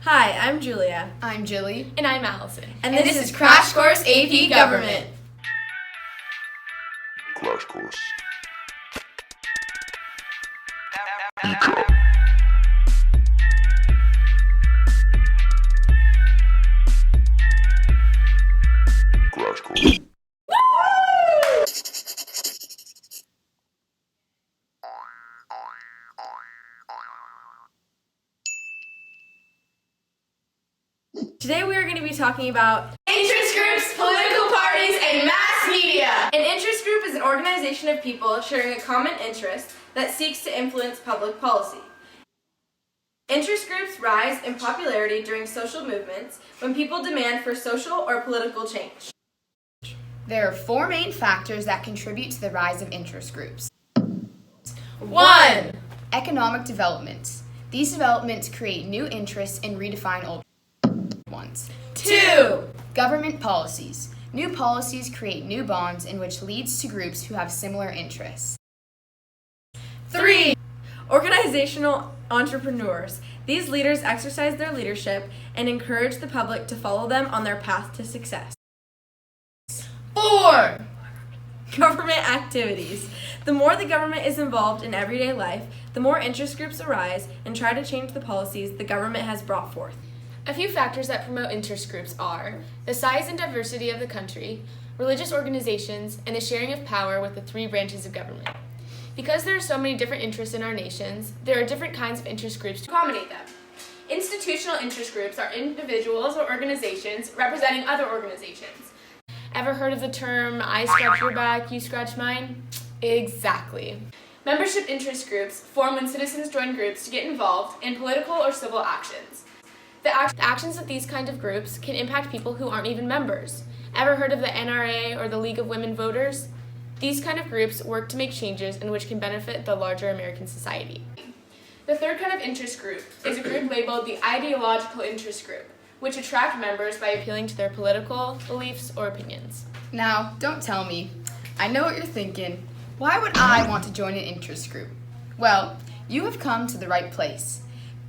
Hi, I'm Julia. I'm Jilly. And I'm Allison. And this is Crash Course AP Government. Crash Course. Crash Course. Today we are going to be talking about Interest groups, political parties, and mass media. an interest group is an organization of people sharing a common interest that seeks to influence public policy. Interest groups rise in popularity during social movements when people demand for social or political change. There are four main factors that contribute to the rise of interest groups. 1. Economic developments. These developments create new interests and redefine old ones. 2. Government policies. New policies create new bonds in which leads to groups who have similar interests. 3. Organizational entrepreneurs. These leaders exercise their leadership and encourage the public to follow them on their path to success. 4. Government activities. The more the government is involved in everyday life, the more interest groups arise and try to change the policies the government has brought forth. A few factors that promote interest groups are the size and diversity of the country, religious organizations, and the sharing of power with the three branches of government. Because there are so many different interests in our nations, there are different kinds of interest groups to accommodate them. Institutional interest groups are individuals or organizations representing other organizations. Ever heard of the term, I scratch your back, you scratch mine? Exactly. Membership interest groups form when citizens join groups to get involved in political or civil actions. The actions of these kinds of groups can impact people who aren't even members. Ever heard of the NRA or the League of Women Voters? These kind of groups work to make changes in which can benefit the larger American society. The third kind of interest group is a group labeled the ideological interest group, which attract members by appealing to their political beliefs or opinions. Now, don't tell me. I know what you're thinking. Why would I want to join an interest group? Well, you have come to the right place.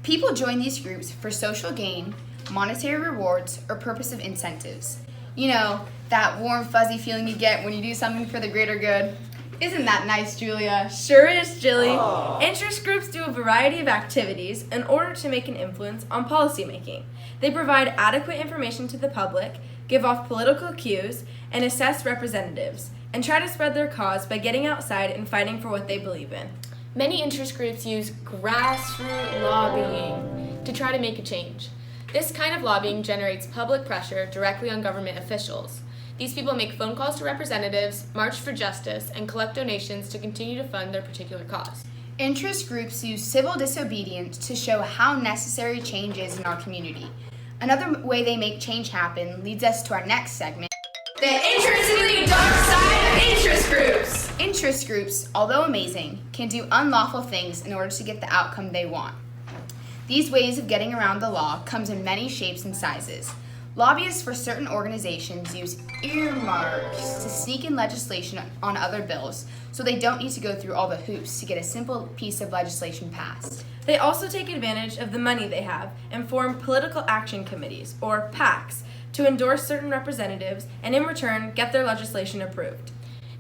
People join these groups for social gain, monetary rewards, or purposive incentives. You know, that warm, fuzzy feeling you get when you do something for the greater good. Isn't that nice, Julia? Sure is, Jilly. Interest groups do a variety of activities in order to make an influence on policymaking. They provide adequate information to the public, give off political cues, and assess representatives, and try to spread their cause by getting outside and fighting for what they believe in. Many interest groups use grassroots lobbying to try to make a change. This kind of lobbying generates public pressure directly on government officials. These people make phone calls to representatives, march for justice, and collect donations to continue to fund their particular cause. Interest groups use civil disobedience to show how necessary change is in our community. Another way they make change happen leads us to our next segment. The interestingly dark side of interest groups. Interest groups, although amazing, can do unlawful things in order to get the outcome they want. These ways of getting around the law comes in many shapes and sizes. Lobbyists for certain organizations use earmarks to sneak in legislation on other bills so they don't need to go through all the hoops to get a simple piece of legislation passed. They also take advantage of the money they have and form political action committees, or PACs, to endorse certain representatives and in return get their legislation approved.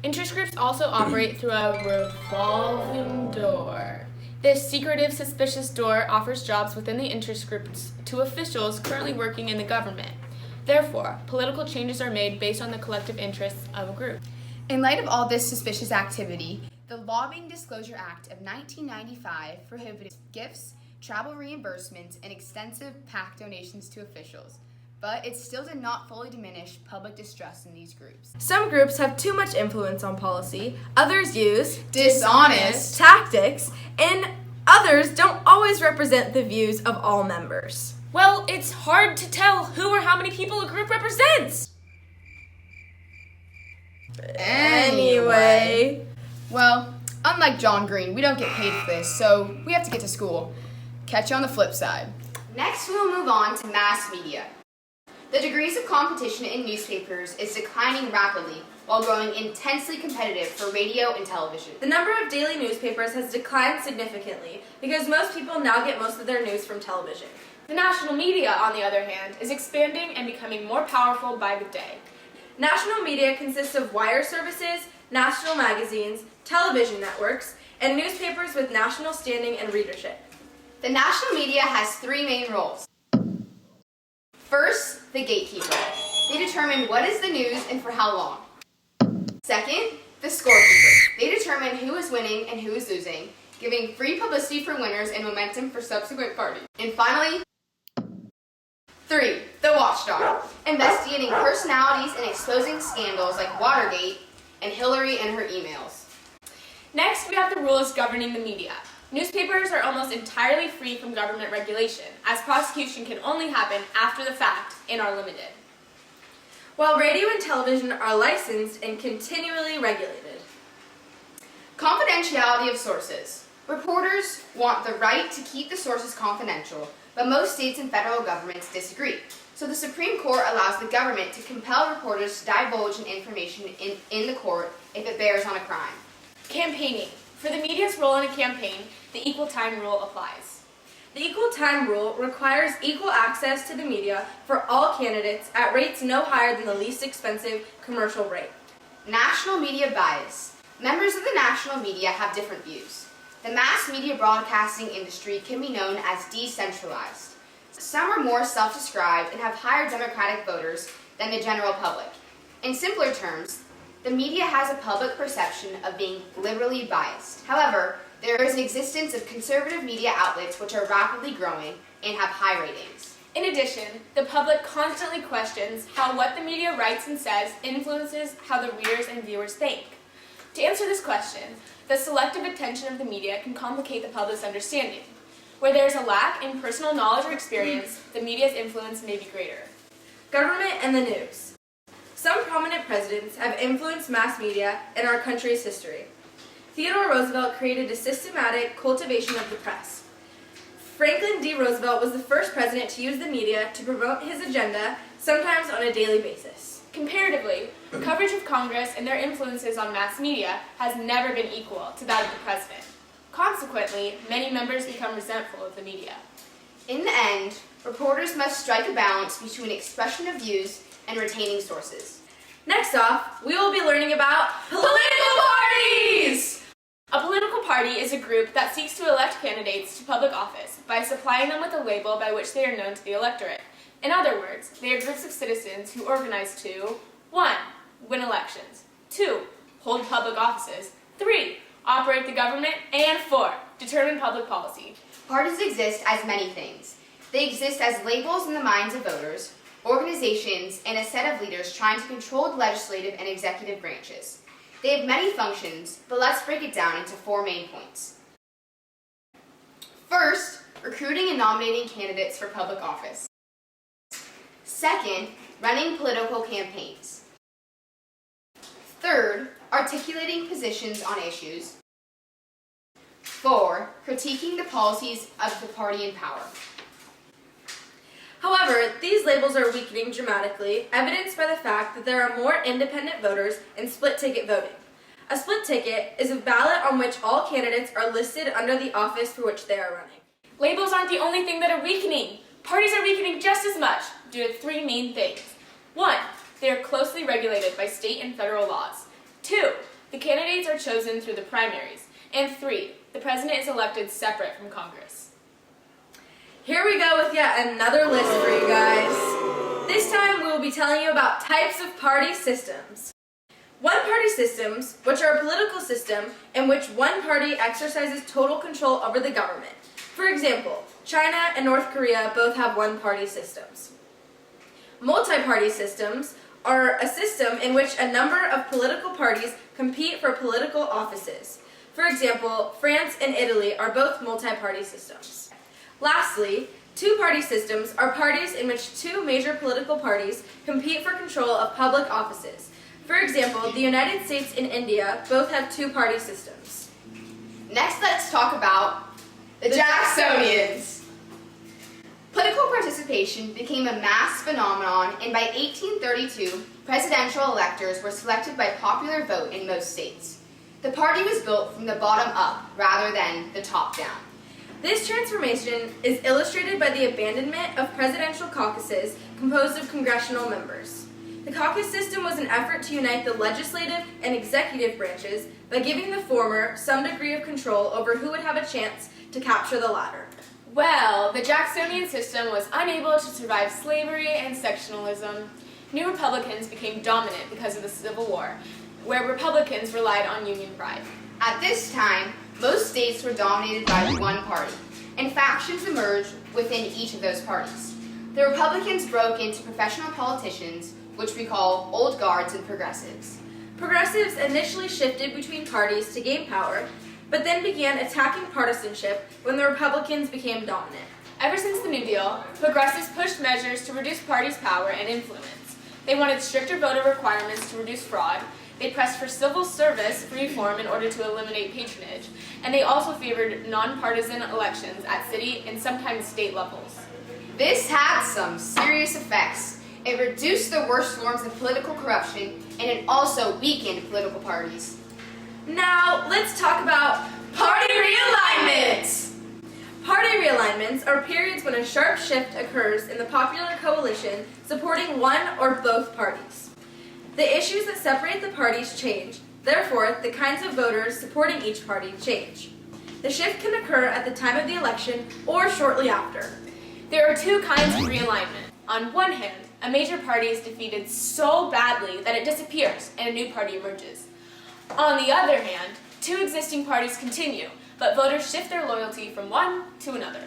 Interest groups also operate through a revolving door. This secretive, suspicious door offers jobs within the interest groups to officials currently working in the government. Therefore, political changes are made based on the collective interests of a group. In light of all this suspicious activity, the Lobbying Disclosure Act of 1995 prohibited gifts, travel reimbursements, and extensive PAC donations to officials. But it still did not fully diminish public distrust in these groups. Some groups have too much influence on policy, others use dishonest tactics, and others don't always represent the views of all members. Well, it's hard to tell who or how many people a group represents. Anyway. Well, unlike John Green, we don't get paid for this, so we have to get to school. Catch you on the flip side. Next, we'll move on to mass media. The degrees of competition in newspapers is declining rapidly while growing intensely competitive for radio and television. The number of daily newspapers has declined significantly because most people now get most of their news from television. The national media, on the other hand, is expanding and becoming more powerful by the day. National media consists of wire services, national magazines, television networks, and newspapers with national standing and readership. The national media has three main roles. First, the gatekeeper. They determine what is the news and for how long. Second, the scorekeeper. They determine who is winning and who is losing, giving free publicity for winners and momentum for subsequent parties. And finally, 3, the watchdog. Investigating personalities and exposing scandals like Watergate and Hillary and her emails. Next, we have the rules governing the media. Newspapers are almost entirely free from government regulation, as prosecution can only happen after the fact and are limited. While radio and television are licensed and continually regulated. Confidentiality of sources. Reporters want the right to keep the sources confidential, but most states and federal governments disagree. So the Supreme Court allows the government to compel reporters to divulge information in the court if it bears on a crime. Campaigning. For the media's role in a campaign, the equal time rule applies. The equal time rule requires equal access to the media for all candidates at rates no higher than the least expensive commercial rate. National media bias. Members of the national media have different views. The mass media broadcasting industry can be known as decentralized. Some are more self-described and have higher democratic voters than the general public. In simpler terms, the media has a public perception of being liberally biased. However, there is an existence of conservative media outlets which are rapidly growing and have high ratings. In addition, the public constantly questions how what the media writes and says influences how the readers and viewers think. To answer this question, the selective attention of the media can complicate the public's understanding. Where there is a lack in personal knowledge or experience, the media's influence may be greater. Government and the news. Some prominent presidents have influenced mass media in our country's history. Theodore Roosevelt created a systematic cultivation of the press. Franklin D. Roosevelt was the first president to use the media to promote his agenda, sometimes on a daily basis. Comparatively, coverage of Congress and their influences on mass media has never been equal to that of the president. Consequently, many members become resentful of the media. In the end, reporters must strike a balance between expression of views and retaining sources. Next off, we will be learning about political parties! A political party is a group that seeks to elect candidates to public office by supplying them with a label by which they are known to the electorate. In other words, they are groups of citizens who organize to 1. Win elections, 2. Hold public offices, 3. Operate the government, and 4. Determine public policy. Parties exist as many things. They exist as labels in the minds of voters, organizations, and a set of leaders trying to control the legislative and executive branches. They have many functions, but let's break it down into 4 main points. First, recruiting and nominating candidates for public office. Second, running political campaigns. Third, articulating positions on issues. 4, critiquing the policies of the party in power. However, these labels are weakening dramatically, evidenced by the fact that there are more independent voters in split-ticket voting. A split ticket is a ballot on which all candidates are listed under the office for which they are running. Labels aren't the only thing that are weakening. Parties are weakening just as much due to 3 main things. 1. They are closely regulated by state and federal laws. 2. The candidates are chosen through the primaries. And 3. The president is elected separate from Congress. Here we go with yet another list for you guys. This time we will be telling you about types of party systems. One-party systems, which are a political system in which one party exercises total control over the government. For example, China and North Korea both have one-party systems. Multi-party systems are a system in which a number of political parties compete for political offices. For example, France and Italy are both multi-party systems. Lastly, two-party systems are parties in which 2 major political parties compete for control of public offices. For example, the United States and India both have 2-party systems. Next, let's talk about the Jacksonians. Political participation became a mass phenomenon, and by 1832, presidential electors were selected by popular vote in most states. The party was built from the bottom up rather than the top down. This transformation is illustrated by the abandonment of presidential caucuses composed of congressional members. The caucus system was an effort to unite the legislative and executive branches by giving the former some degree of control over who would have a chance to capture the latter. Well, the Jacksonian system was unable to survive slavery and sectionalism. New Republicans became dominant because of the Civil War, where Republicans relied on Union pride. At this time, most states were dominated by one party, and factions emerged within each of those parties. The Republicans broke into professional politicians, which we call old guards and progressives. Progressives initially shifted between parties to gain power, but then began attacking partisanship when the Republicans became dominant. Ever since the New Deal, progressives pushed measures to reduce parties' power and influence. They wanted stricter voter requirements to reduce fraud. They pressed for civil service reform in order to eliminate patronage, and they also favored nonpartisan elections at city and sometimes state levels. This had some serious effects. It reduced the worst forms of political corruption, and it also weakened political parties. Now, let's talk about party realignments! Party realignments are periods when a sharp shift occurs in the popular coalition supporting one or both parties. The issues that separate the parties change, therefore, the kinds of voters supporting each party change. The shift can occur at the time of the election or shortly after. There are two kinds of realignment. On one hand, a major party is defeated so badly that it disappears and a new party emerges. On the other hand, two existing parties continue, but voters shift their loyalty from one to another.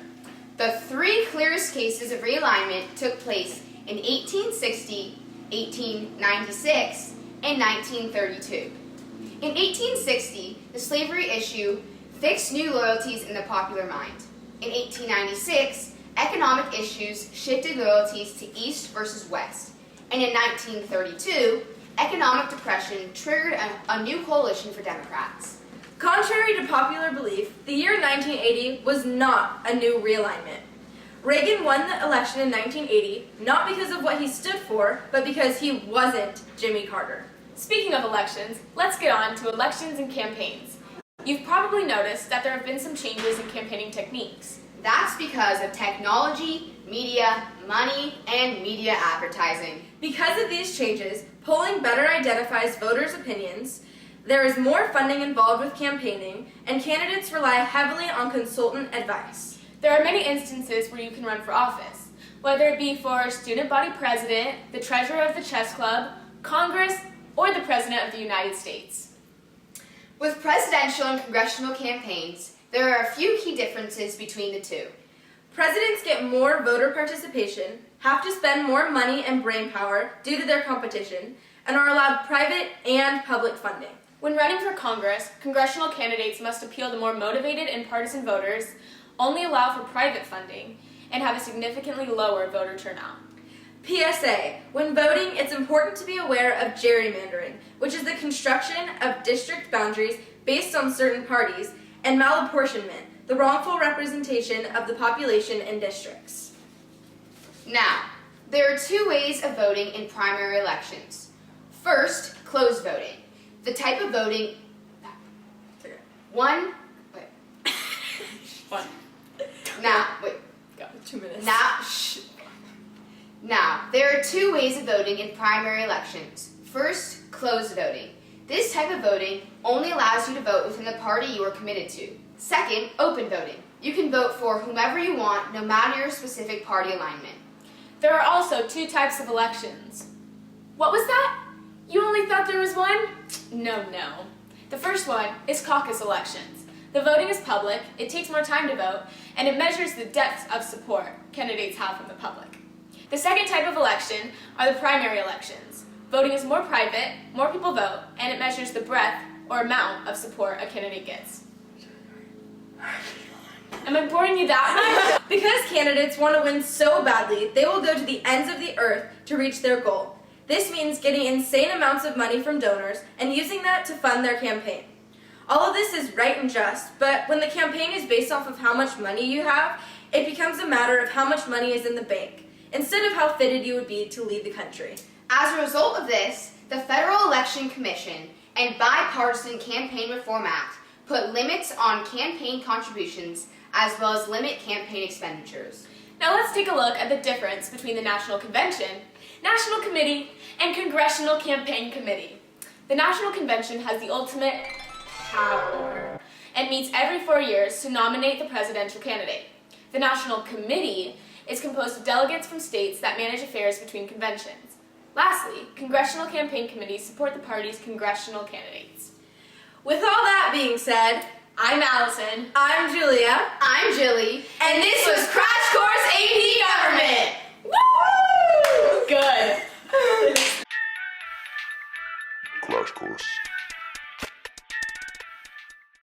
The three clearest cases of realignment took place in 1860, 1896, and 1932. In 1860, the slavery issue fixed new loyalties in the popular mind. In 1896, economic issues shifted loyalties to East versus West. And in 1932, economic depression triggered a new coalition for Democrats. Contrary to popular belief, the year 1980 was not a new realignment. Reagan won the election in 1980 not because of what he stood for, but because he wasn't Jimmy Carter. Speaking of elections, let's get on to elections and campaigns. You've probably noticed that there have been some changes in campaigning techniques. That's because of technology, media, money, and media advertising. Because of these changes, polling better identifies voters' opinions, there is more funding involved with campaigning, and candidates rely heavily on consultant advice. There are many instances where you can run for office, whether it be for student body president, the treasurer of the chess club, Congress, or the president of the United States. With presidential and congressional campaigns, there are a few key differences between the two. Presidents get more voter participation, have to spend more money and brainpower due to their competition, and are allowed private and public funding. When running for Congress, congressional candidates must appeal to more motivated and partisan voters, only allow for private funding, and have a significantly lower voter turnout. PSA: when voting, it's important to be aware of gerrymandering, which is the construction of district boundaries based on certain parties, and malapportionment, the wrongful representation of the population in districts. Now, there are two ways of voting in primary elections. First, closed voting. The type of voting... One... Wait. Go. 2 minutes. Now, there are two ways of voting in primary elections. First, closed voting. This type of voting only allows you to vote within the party you are committed to. Second, open voting. You can vote for whomever you want, no matter your specific party alignment. There are also two types of elections. What was that? You only thought there was one? No. The first one is caucus elections. The voting is public, it takes more time to vote, and it measures the depth of support candidates have from the public. The second type of election are the primary elections. Voting is more private, more people vote, and it measures the breadth or amount of support a candidate gets. Am I boring you that much? Because candidates want to win so badly, they will go to the ends of the earth to reach their goal. This means getting insane amounts of money from donors and using that to fund their campaign. All of this is right and just, but when the campaign is based off of how much money you have, it becomes a matter of how much money is in the bank, instead of how fitted you would be to lead the country. As a result of this, the Federal Election Commission and Bipartisan Campaign Reform Act put limits on campaign contributions as well as limit campaign expenditures. Now let's take a look at the difference between the National Convention, National Committee, and Congressional Campaign Committee. The National Convention has the ultimate power and meets every 4 years to nominate the presidential candidate. The National Committee is composed of delegates from states that manage affairs between conventions. Lastly, Congressional Campaign Committees support the party's congressional candidates. With all that being said, I'm Allison. I'm Julia. I'm Jilly, And this was Crash Course